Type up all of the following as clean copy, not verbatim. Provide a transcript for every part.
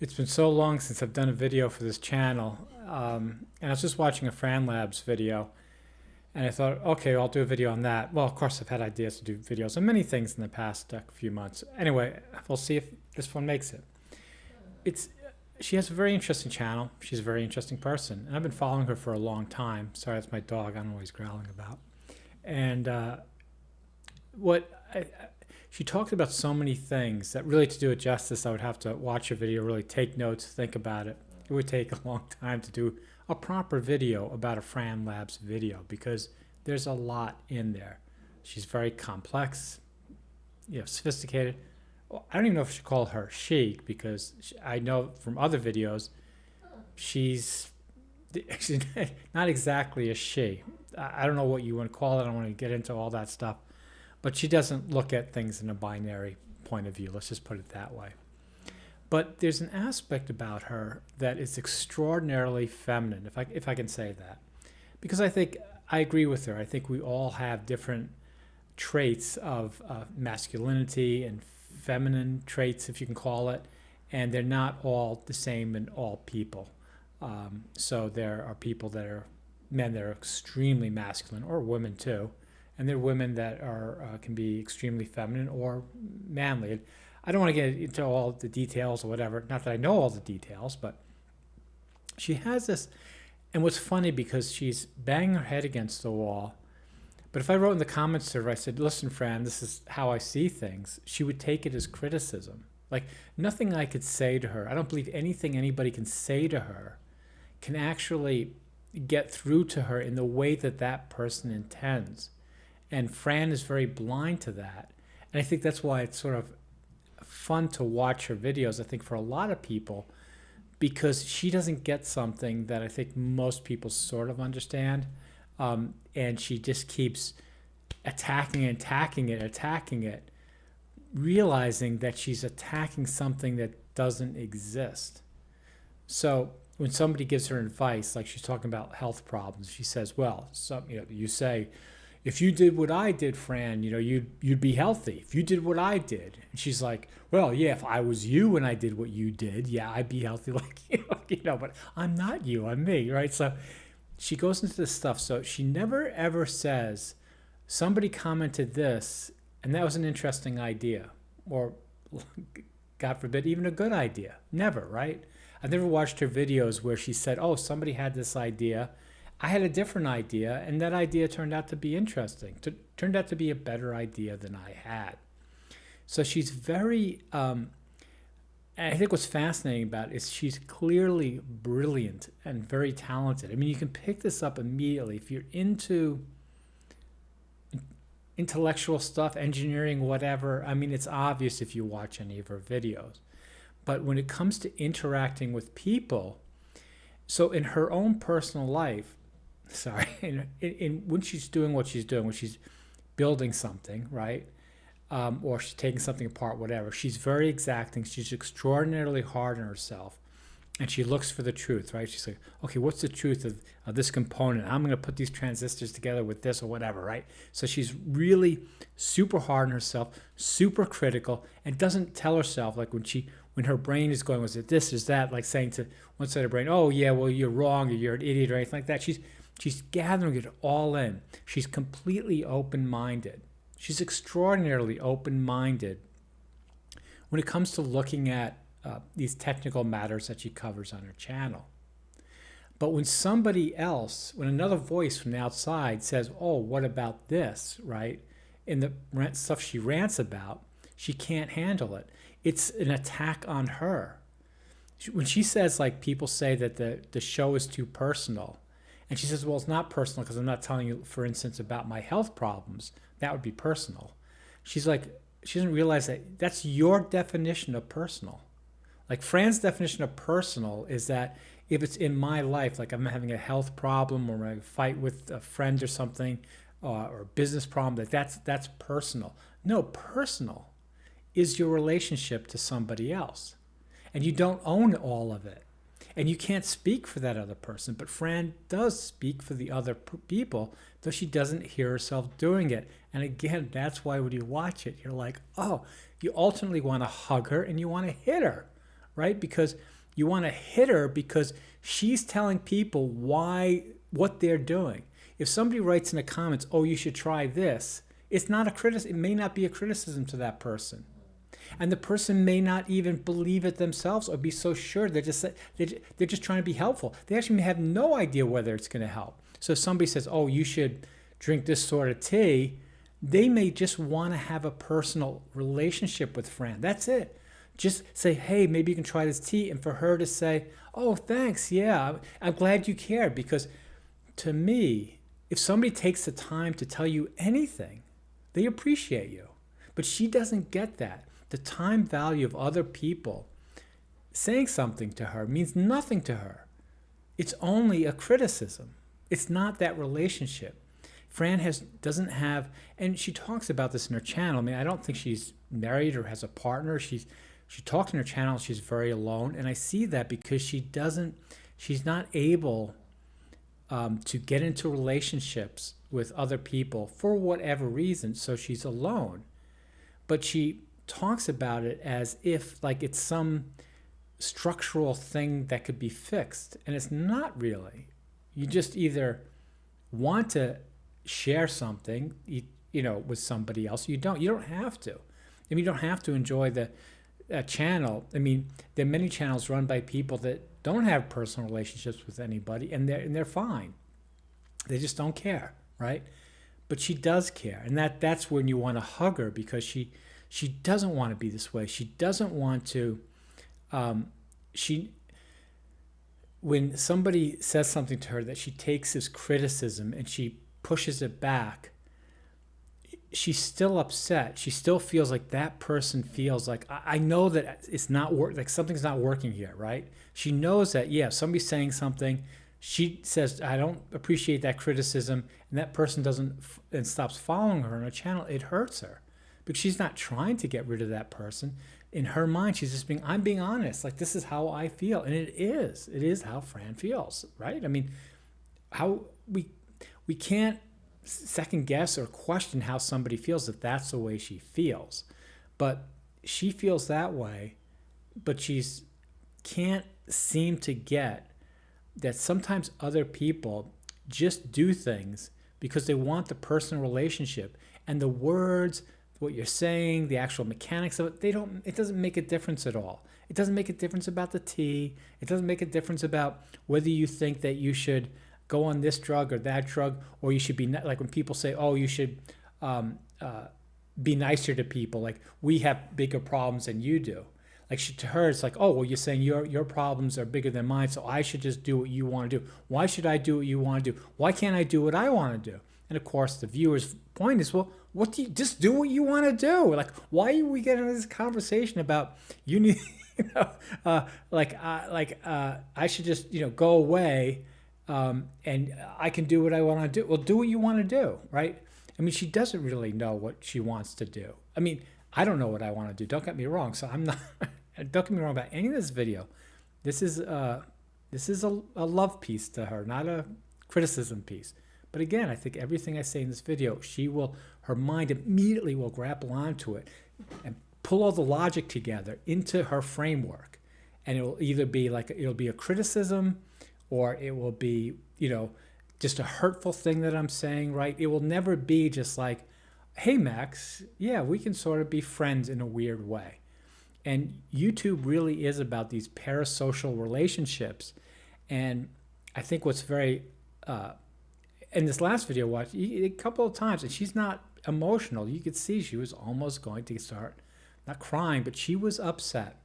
It's been so long since I've done a video for this channel. And I was just watching a Fran Labs video, and I thought, okay, I'll do a video on that. Well, of course, I've had ideas to do videos on many things in the past few months. Anyway, we'll see if this one makes it. It's She has a very interesting channel. She's a very interesting person, and I've been following her for a long time. Sorry, that's my dog. I don't know what he's growling about. And what I, she talked about so many things that really, to do it justice, I would have to watch a video, really take notes, think about it. It would take a long time to do a proper video about a Fran Labs video because there's a lot in there. She's very complex, sophisticated. Well, I don't even know if I should call her she because I know from other videos she's not exactly a she. I don't know what you want to call it. I don't want to get into all that stuff. But she doesn't look at things in a binary point of view. Let's just put it that way. But there's an aspect about her that is extraordinarily feminine, if I can say that. Because I agree with her. I think we all have different traits of masculinity and feminine traits, if you can call it, and they're not all the same in all people. So there are people that are men that are extremely masculine, or women too, and there are women that are can be extremely feminine or manly. I don't want to get into all the details or whatever. Not that I know all the details, but she has this. And what's funny, because she's banging her head against the wall, but if I wrote in the comments to her, I said, listen, Fran, this is how I see things, she would take it as criticism. Like, nothing I could say to her, I don't believe anything anybody can say to her can actually get through to her in the way that that person intends. And Fran is very blind to that. And I think that's why it's sort of fun to watch her videos, I think, for a lot of people, because she doesn't get something that I think most people sort of understand. And she just keeps attacking it, realizing that she's attacking something that doesn't exist. So when somebody gives her advice, like she's talking about health problems, she says, well, you say, if you did what I did, Fran, you'd be healthy. If you did what I did. And she's like, well, yeah, if I was you and I did what you did, yeah, I'd be healthy like you, but I'm not you, I'm me, right? So she goes into this stuff. So she never ever says, somebody commented this, and that was an interesting idea, or God forbid, even a good idea. Never, right? I've never watched her videos where she said, oh, somebody had this idea, I had a different idea, and that idea turned out to be interesting. Turned out to be a better idea than I had. So she's very, and I think what's fascinating about it is she's clearly brilliant and very talented. I mean, you can pick this up immediately. If you're into intellectual stuff, engineering, whatever, I mean, it's obvious if you watch any of her videos. But when it comes to interacting with people, so in her own personal life, when she's doing what she's doing, when she's building something, right? Or she's taking something apart, whatever, she's very exacting. She's extraordinarily hard on herself. And she looks for the truth, right? She's like, okay, what's the truth of this component? I'm going to put these transistors together with this or whatever, right? So she's really super hard on herself, super critical, and doesn't tell herself, like when her brain is going, was it this, is that, like saying to one side of her brain, oh yeah, well, you're wrong, or you're an idiot, or anything like that. She's gathering it all in. She's completely open-minded. She's extraordinarily open-minded when it comes to looking at these technical matters that she covers on her channel. But when when another voice from the outside says, oh, what about this, right? In the stuff she rants about, she can't handle it. It's an attack on her. When she says, like, people say that the show is too personal, and she says, well, it's not personal because I'm not telling you, for instance, about my health problems. That would be personal. She's like, she doesn't realize that that's your definition of personal. Like, Fran's definition of personal is that if it's in my life, like I'm having a health problem or I fight with a friend or something, or a business problem, that's personal. No, personal is your relationship to somebody else. And you don't own all of it. And you can't speak for that other person, but Fran does speak for the other people, though she doesn't hear herself doing it. And again, that's why when you watch it, you're like, oh, you ultimately want to hug her and you want to hit her, right? Because you want to hit her because she's telling people what they're doing. If somebody writes in the comments, "Oh, you should try this," it's not a criticism. It may not be a criticism to that person, and the person may not even believe it themselves or be so sure. They're just trying to be helpful. They actually may have no idea whether it's going to help. So if somebody says, "Oh, you should drink this sort of tea," they may just want to have a personal relationship with Fran. That's it. Just say, "Hey, maybe you can try this tea," and for her to say, "Oh, thanks. Yeah, I'm glad you cared." Because to me, if somebody takes the time to tell you anything, they appreciate you. But she doesn't get that. The time value of other people saying something to her means nothing to her. It's only a criticism. It's not that relationship. Fran doesn't have, and she talks about this in her channel. I mean, I don't think she's married or has a partner. She talks in her channel. She's very alone, and I see that because she's not able to get into relationships with other people for whatever reason. So she's alone, but she talks about it as if like it's some structural thing that could be fixed, and it's not really. You just either want to share something, with somebody else. You don't have to. I mean, you don't have to enjoy the channel. I mean, there are many channels run by people that don't have personal relationships with anybody, and they're fine. They just don't care, right? But she does care, and that's when you want to hug her, because she doesn't want to be this way. She doesn't want to. When somebody says something to her that she takes as criticism and she pushes it back, she's still upset. She still feels like that person feels like, I know that it's not like something's not working here, right? She knows that, yeah, somebody's saying something. She says, I don't appreciate that criticism, and that person doesn't and stops following her on her channel. It hurts her because she's not trying to get rid of that person. In her mind, she's just I'm being honest. Like, this is how I feel. And it is how Fran feels, right? I mean, how we can't second guess or question how somebody feels if that's the way she feels. But she feels that way, but she's can't seem to get that sometimes other people just do things because they want the personal relationship, and the words, what you're saying, the actual mechanics of it, it doesn't make a difference at all. It doesn't make a difference about the tea. It doesn't make a difference about whether you think that you should go on this drug or that drug, or you should be, like when people say, oh, you should be nicer to people. Like, we have bigger problems than you do. Like, to her, it's like, oh, well, you're saying your problems are bigger than mine, so I should just do what you want to do. Why should I do what you want to do? Why can't I do what I want to do? And of course, the viewer's point is, well, what do you just do what you want to do? Like, why are we getting into this conversation about you need, I should just, go away, and I can do what I want to do. Well, do what you want to do, right? I mean, she doesn't really know what she wants to do. I mean, I don't know what I want to do. Don't get me wrong. So I'm not. Don't get me wrong about any of this video. This is a love piece to her, not a criticism piece. But again, I think everything I say in this video, her mind immediately will grapple onto it and pull all the logic together into her framework. And it will either be it'll be a criticism, or it will be, just a hurtful thing that I'm saying, right? It will never be just like, hey, Max, yeah, we can sort of be friends in a weird way. And YouTube really is about these parasocial relationships. And I think what's very, in this last video I watched a couple of times, and she's not emotional. You could see she was almost going to start, not crying, but she was upset.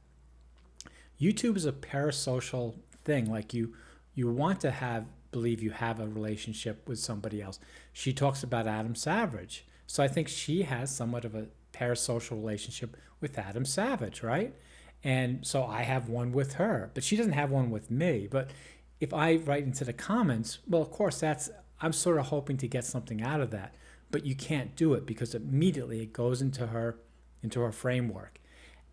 YouTube is a parasocial thing. Like, you want to believe you have a relationship with somebody else. She talks about Adam Savage. So I think she has somewhat of a parasocial relationship with Adam Savage, right? And so I have one with her, but she doesn't have one with me. But if I write into the comments, well, of course, I'm sort of hoping to get something out of that. But you can't do it because immediately it goes into her framework.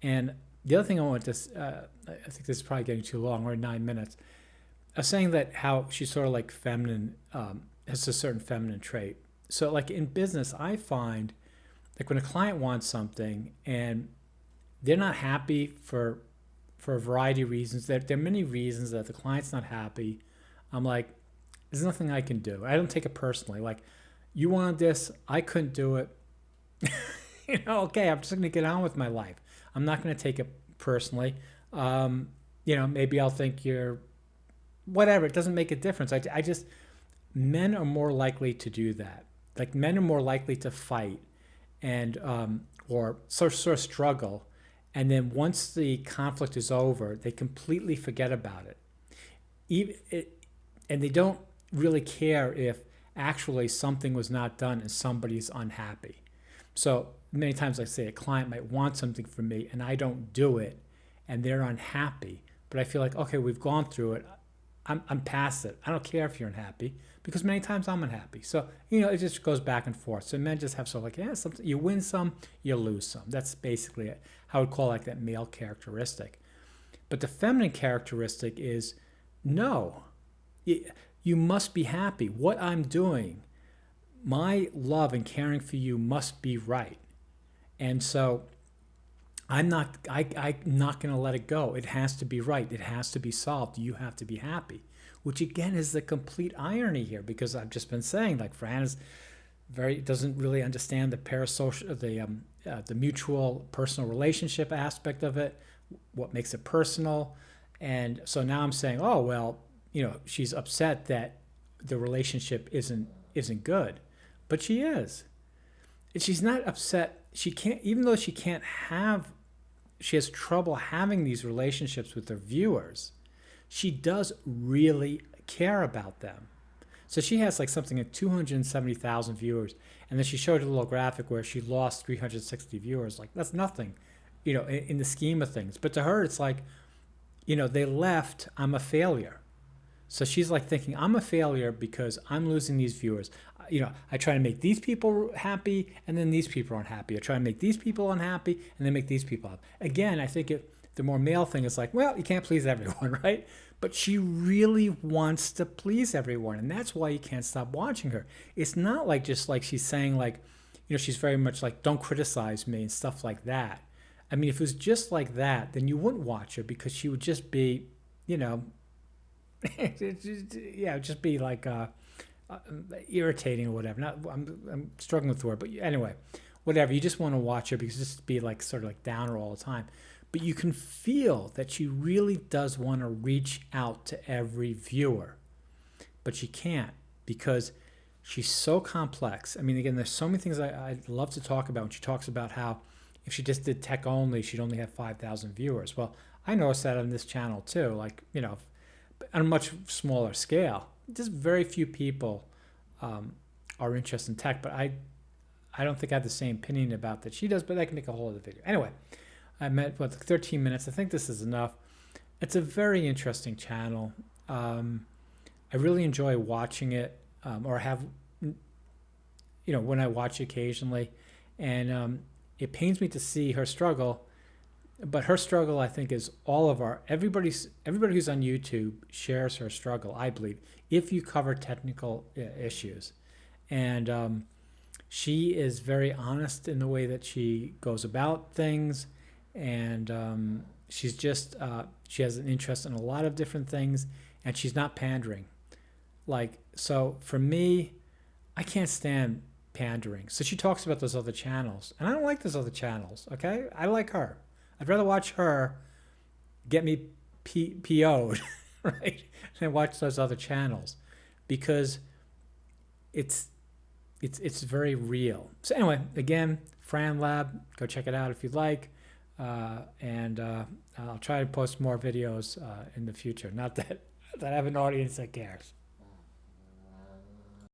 And the other thing I want to, I think this is probably getting too long, we're 9 minutes. I was saying that how she's sort of like feminine, has a certain feminine trait. So like in business, I find like when a client wants something and they're not happy for for a variety of reasons. There are many reasons that the client's not happy. I'm like, there's nothing I can do. I don't take it personally. Like, you wanted this, I couldn't do it. Okay, I'm just going to get on with my life. I'm not going to take it personally. Maybe I'll think you're whatever. It doesn't make a difference. I just, men are more likely to do that. Like, men are more likely to fight and, or sort of struggle. And then once the conflict is over, they completely forget about it. And they don't really care if actually something was not done and somebody's unhappy. So many times I say a client might want something from me and I don't do it and they're unhappy. But I feel like, okay, we've gone through it. I'm past it. I don't care if you're unhappy because many times I'm unhappy. So, it just goes back and forth. So men just have sort of like, something, you win some, you lose some. That's basically it. I would call like that male characteristic. But the feminine characteristic is no, you must be happy. What I'm doing, my love and caring for you must be right. And so I'm not going to let it go. It has to be right. It has to be solved. You have to be happy, which again is the complete irony here, because I've just been saying, like, Fran doesn't really understand the parasocial, the mutual personal relationship aspect of it, what makes it personal. And so now I'm saying, oh, well, she's upset that the relationship isn't good, but she is. She's not upset. She can't, even though she has trouble having these relationships with her viewers, she does really care about them. So she has like something like 270,000 viewers. And then she showed a little graphic where she lost 360 viewers. Like, that's nothing, in the scheme of things. But to her, it's like, they left, I'm a failure. So she's like thinking, I'm a failure because I'm losing these viewers. I try to make these people happy, and then these people aren't happy. I try to make these people unhappy, and then make these people happy. Again, I think the more male thing is like, well, you can't please everyone, right? But she really wants to please everyone, and that's why you can't stop watching her. It's not like just like she's saying like, she's very much like, don't criticize me and stuff like that. I mean, if it was just like that, then you wouldn't watch her, because she would just be, just be like irritating or whatever. I'm struggling with the word, but anyway, whatever. You just want to watch her because just be like sort of like downer all the time. But you can feel that she really does want to reach out to every viewer, but she can't because she's so complex. I mean, again, there's so many things I'd love to talk about when she talks about how if she just did tech only, she'd only have 5,000 viewers. Well, I noticed that on this channel too, like, on a much smaller scale. Just very few people are interested in tech, but I don't think I have the same opinion about that she does, but I can make a whole other video. Anyway, I meant, 13 minutes. I think this is enough. It's a very interesting channel. I really enjoy watching it, or have, when I watch it occasionally. And it pains me to see her struggle, but her struggle, I think, is everybody who's on YouTube shares her struggle, I believe, if you cover technical issues. And she is very honest in the way that she goes about things. And she's just, she has an interest in a lot of different things, and she's not pandering. So for me, I can't stand pandering. So she talks about those other channels, and I don't like those other channels, okay? I like her. I'd rather watch her get me PO'd, right, than watch those other channels, because it's very real. So anyway, again, Fran Lab, go check it out if you'd like. And I'll try to post more videos in the future. Not that I have an audience that cares.